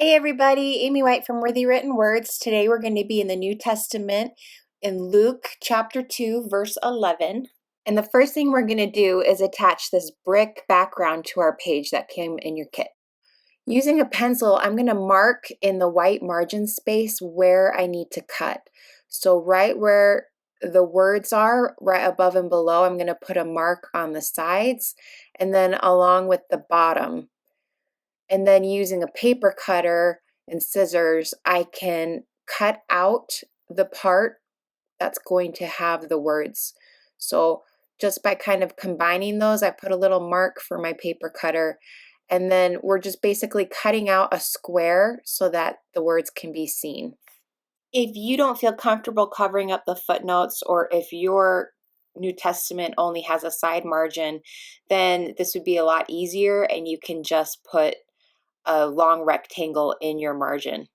Hey everybody, Amy White from Worthy Written Words. Today we're going to be in the New Testament in Luke chapter 2 verse 11. And the first thing we're going to do is attach this brick background to our page that came in your kit. Using a pencil, I'm going to mark in the white margin space where I need to cut. So right where the words are, right above and below, I'm going to put a mark on the sides and then along with the bottom. And then using a paper cutter and scissors, I can cut out the part that's going to have the words. So just by kind of combining those, I put a little mark for my paper cutter, and then we're just basically cutting out a square so that the words can be seen. If you don't feel comfortable covering up the footnotes, or if your New Testament only has a side margin, then this would be a lot easier and you can just put a long rectangle in your margin.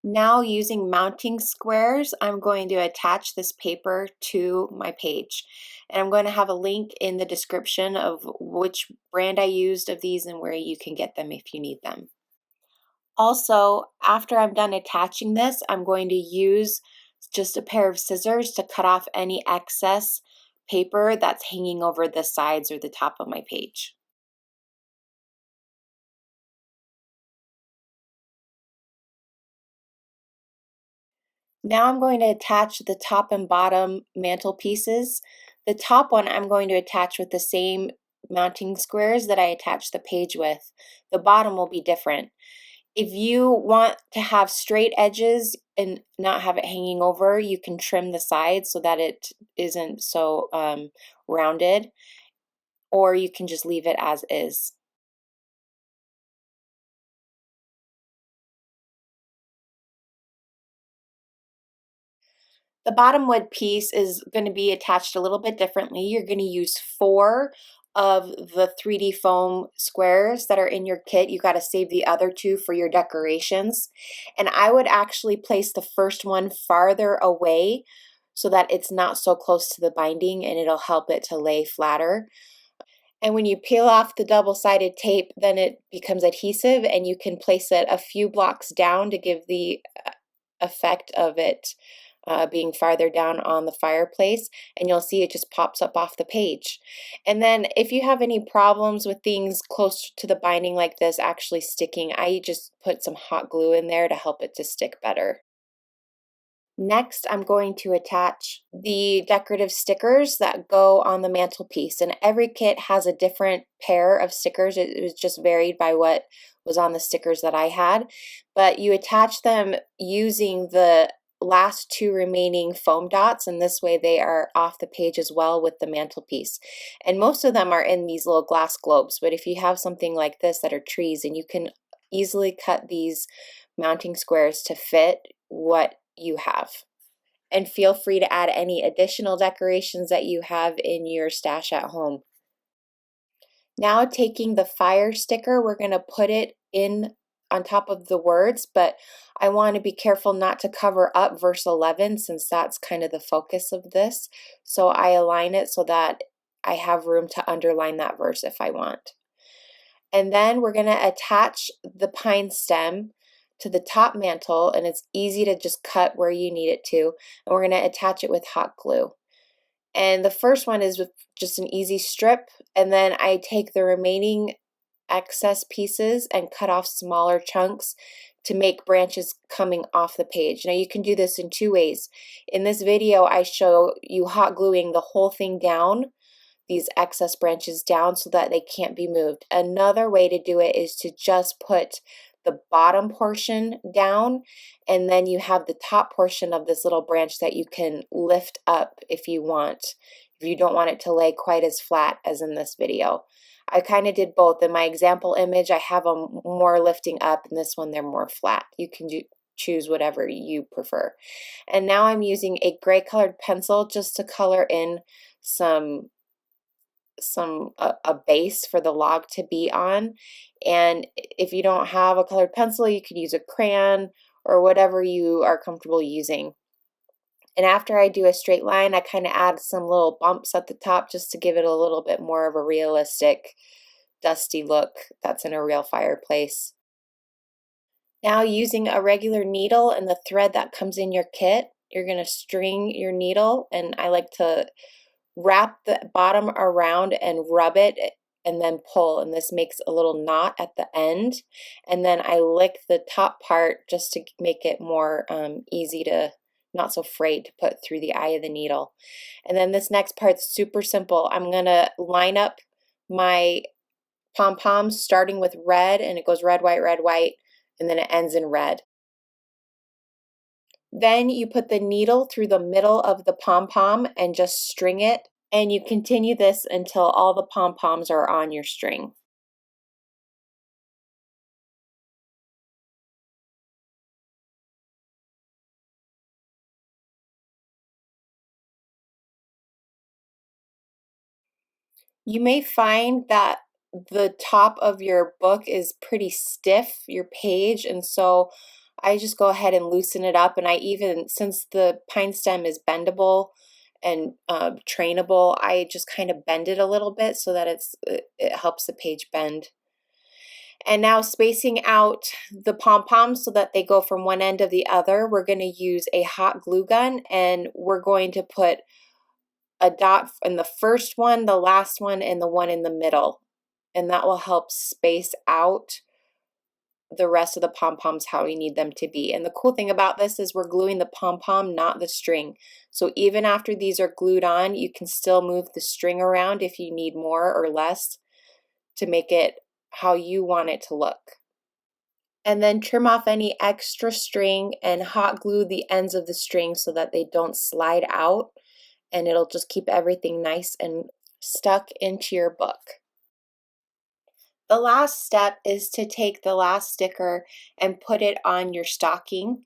Now, using mounting squares, I'm going to attach this paper to my page. And I'm going to have a link in the description of which brand I used of these and where you can get them if you need them. Also, after I'm done attaching this, I'm going to use just a pair of scissors to cut off any excess paper that's hanging over the sides or the top of my page. Now I'm going to attach the top and bottom mantle pieces. The top one I'm going to attach with the same mounting squares that I attached the page with. The bottom will be different. If you want to have straight edges and not have it hanging over, you can trim the sides so that it isn't so rounded, or you can just leave it as is. The bottom wood piece is going to be attached a little bit differently. You're going to use 4 of the 3D foam squares that are in your kit. You got to save the other 2 for your decorations. And I would actually place the first one farther away so that it's not so close to the binding, and it'll help it to lay flatter. And when you peel off the double-sided tape, then it becomes adhesive, and you can place it a few blocks down to give the effect of it being farther down on the fireplace, and you'll see it just pops up off the page. And then if you have any problems with things close to the binding like this actually sticking, I just put some hot glue in there to help it to stick better. Next, I'm going to attach the decorative stickers that go on the mantelpiece, and every kit has a different pair of stickers. It was just varied by what was on the stickers that I had, but you attach them using the last 2 remaining foam dots, and this way they are off the page as well with the mantelpiece. And most of them are in these little glass globes, but if you have something like this that are trees, and you can easily cut these mounting squares to fit what you have. And feel free to add any additional decorations that you have in your stash at home. Now, taking the fire sticker, we're going to put it in on top of the words, but I want to be careful not to cover up verse 11 since that's kind of the focus of this. So I align it so that I have room to underline that verse if I want. And then we're going to attach the pine stem to the top mantle, and it's easy to just cut where you need it to. And we're going to attach it with hot glue. And the first one is with just an easy strip, and then I take the remaining excess pieces and cut off smaller chunks to make branches coming off the page. Now you can do this in 2 ways. In this video I show you hot gluing the whole thing down, these excess branches down so that they can't be moved. Another way to do it is to just put the bottom portion down, and then you have the top portion of this little branch that you can lift up if you want, if you don't want it to lay quite as flat as in this video. I kind of did both. In my example image, I have them more lifting up, and this one they're more flat. You can choose whatever you prefer. And now I'm using a gray colored pencil just to color in a base for the log to be on. And if you don't have a colored pencil, you could use a crayon or whatever you are comfortable using. And after I do a straight line, I kind of add some little bumps at the top just to give it a little bit more of a realistic dusty look that's in a real fireplace. Now, using a regular needle and the thread that comes in your kit, you're going to string your needle, and I like to wrap the bottom around and rub it and then pull, and this makes a little knot at the end, and then I lick the top part just to make it more easy to, not so frayed, to put through the eye of the needle. And then this next part's super simple. I'm gonna line up my pom-poms starting with red, and it goes red, white, and then it ends in red. Then you put the needle through the middle of the pom-pom and just string it, and you continue this until all the pom-poms are on your string. You may find that the top of your book is pretty stiff, your page, and so I just go ahead and loosen it up, and I even, since the pine stem is bendable and trainable, I just kind of bend it a little bit so that it helps the page bend. And now, spacing out the pom-poms so that they go from one end to the other, we're going to use a hot glue gun, and we're going to put a dot in the first one, the last one, and the one in the middle. And that will help space out the rest of the pom-poms how we need them to be. And the cool thing about this is we're gluing the pom-pom, not the string. So even after these are glued on, you can still move the string around if you need more or less to make it how you want it to look. And then trim off any extra string and hot glue the ends of the string so that they don't slide out, and it'll just keep everything nice and stuck into your book. The last step is to take the last sticker and put it on your stocking,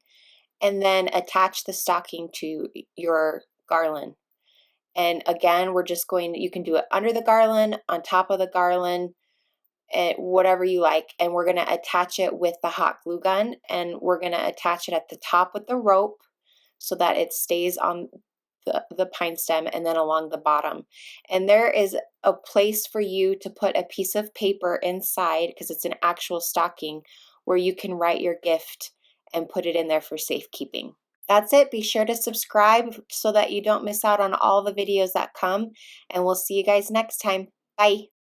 and then attach the stocking to your garland. And again, we're just you can do it under the garland, on top of the garland, and whatever you like. And we're going to attach it with the hot glue gun, and we're going to attach it at the top with the rope so that it stays on the pine stem, and then along the bottom. And there is a place for you to put a piece of paper inside, because it's an actual stocking, where you can write your gift and put it in there for safekeeping. That's it. Be sure to subscribe so that you don't miss out on all the videos that come, and we'll see you guys next time. Bye.